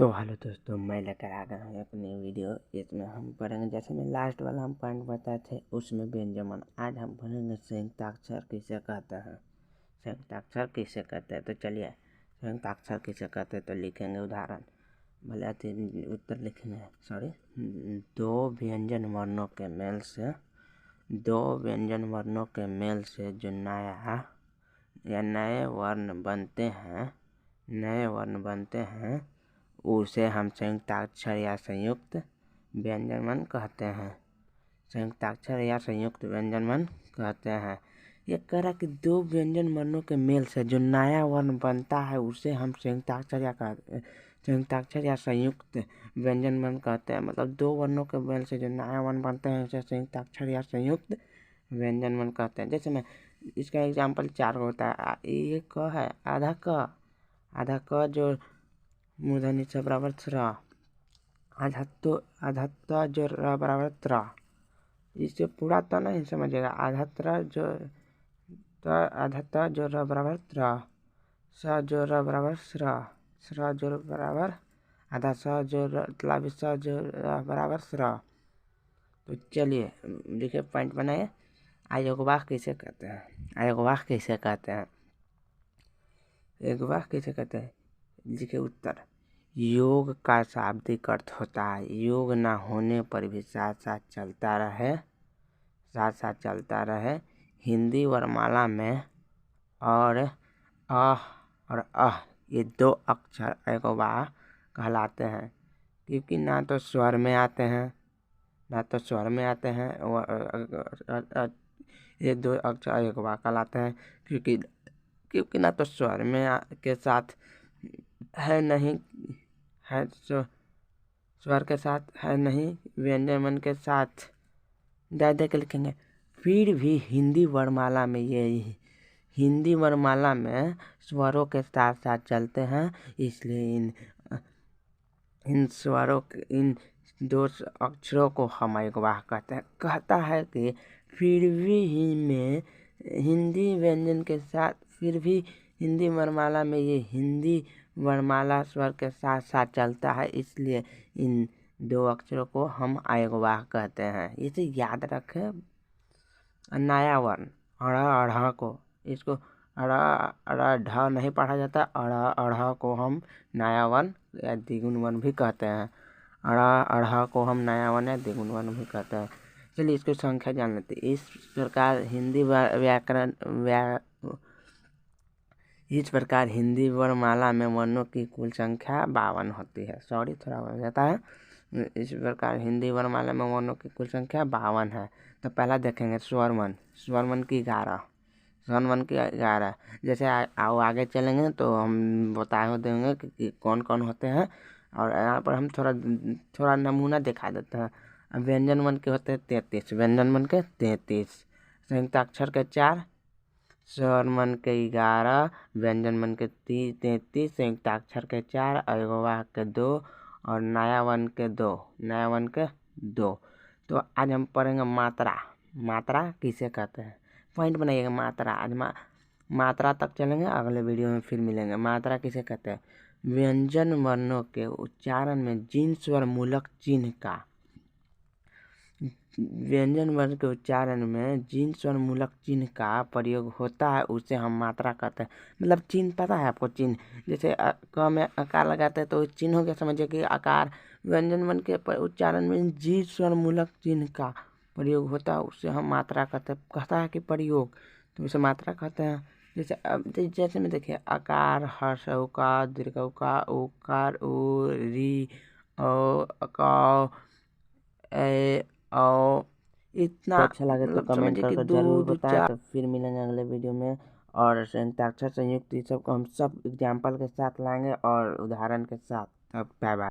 तो हेलो दोस्तों, मैं लेकर आ गया हूँ एक नई वीडियो। इसमें हम पढ़ेंगे, जैसे मैं लास्ट वाला हम पॉइंट बताए थे उसमें व्यंजन। आज हम पढ़ेंगे संयुक्ताक्षर किसे कहते हैं। संयुक्ताक्षर किसे कहते हैं, तो चलिए संयुक्ताक्षर किसे कहते हैं तो लिखेंगे उदाहरण। भले उत्तर लिखेंगे, दो व्यंजन वर्णों के मेल से जो नए वर्ण बनते हैं उसे हम संयुक्ताक्षर या संयुक्त व्यंजन कहते हैं। संयुक्ताक्षर या संयुक्त व्यंजन कहते हैं। ये कह रहा कि दो व्यंजन वर्णों के मेल से जो नया वर्ण बनता है उसे हम संयुक्ताक्षर या संयुक्त व्यंजन कहते हैं। मतलब दो वर्णों के मेल से जो नया वर्ण बनते हैं उसे संयुक्ताक्षर या संयुक्त व्यंजन कहते हैं। जैसे मैं इसका एग्जाम्पल 4 होता है। ये क है, आधा क जो मूर्धन्य च बराबर त्र, आधा त जो र बराबर त्र। इससे पूरा तो नहीं समझेगा। आधा त जो र बराबर त्र, स जो र बराबर स्र जो बराबर आधा स जो र बराबर स्र। तो चलिए लिखे, पॉइंट बनाइए। अयोगवाह किसे कहते हैं? एक वाक्य किसे कहते हैं? लिखे उत्तर। योग का शाब्दिक अर्थ होता है योग ना होने पर भी साथ साथ चलता रहे। हिंदी वर्णमाला में और ये दो अक्षर अयोगवाह कहलाते हैं, क्योंकि ना तो स्वर में आते हैं ये दो अक्षर अयोगवाह कहलाते हैं, क्योंकि ना तो स्वर में के साथ है नहीं है, स्वर के साथ है नहीं, व्यंजन के साथ दादा के लिखेंगे। फिर भी हिंदी वर्णमाला में स्वरों के साथ साथ चलते हैं, इसलिए इन दो अक्षरों को हम अयोगवाह कहते हैं। कहता है कि फिर भी हिंदी वर्णमाला में ये हिंदी वर्णमाला स्वर के साथ साथ चलता है, इसलिए इन दो अक्षरों को हम अयोगवाह कहते हैं। इसे याद रखें। नया वर्ण अढ़ को, इसको ढ नहीं पढ़ा जाता। अढ़ को हम नया वर्ण या द्विगुण वर्ण भी कहते हैं। अढ़ को हम नया वर्ण या द्विगुण वर्ण भी कहते हैं। चलिए इसकी संख्या जान लेते हैं। इस प्रकार हिंदी वर्णमाला में वर्णों की कुल संख्या 52 होती है। थोड़ा हो जाता है। इस प्रकार हिंदी वर्णमाला में वर्णों की कुल संख्या 52 है। तो पहला देखेंगे स्वरमन की 11। जैसे आगे चलेंगे तो हम बता देंगे कि कौन कौन होते हैं। और यहाँ पर हम थोड़ा नमूना दिखा देते हैं। व्यंजन मन के होते हैं 33, संयुक्ताक्षर के 4, स्वर मन के 11, व्यंजन मन के 33, संयुक्ताक्षर के 4, अयोगवाह के 2 और नया वर्ण के 2। तो आज हम पढ़ेंगे मात्रा किसे कहते हैं। पॉइंट बनाइएगा। मात्रा, आज मात्रा तक चलेंगे, अगले वीडियो में फिर मिलेंगे। मात्रा किसे कहते हैं? व्यंजन वर्णों के उच्चारण में जिन स्वर मूलक चिन्ह का प्रयोग होता है उसे हम मात्रा कहते हैं। मतलब चिन्ह पता है आपको? चिन्ह जैसे क में आकार लगाते हैं तो चिन्ह हो गया, समझिए कि आकार। व्यंजन वर्ण के उच्चारण में जिन स्वर मूलक चिन्ह का प्रयोग होता है उसे हम मात्रा कहते हैं। कहता है कि प्रयोग, तो उसे मात्रा कहते हैं। जैसे में देखिए, आकार, हर्ष उकार, दीर्घ उकार, उकार, उ, री, औ, अकाव, ए, औ। इतना अच्छा लगे तो कमेंट करके जरूर बताएं। तो फिर मिलेंगे अगले वीडियो में। और संयुक्ताक्षर संयुक्त ये सब को हम सब एग्जाम्पल के साथ लाएंगे और उदाहरण के साथ। अब बाय बाय।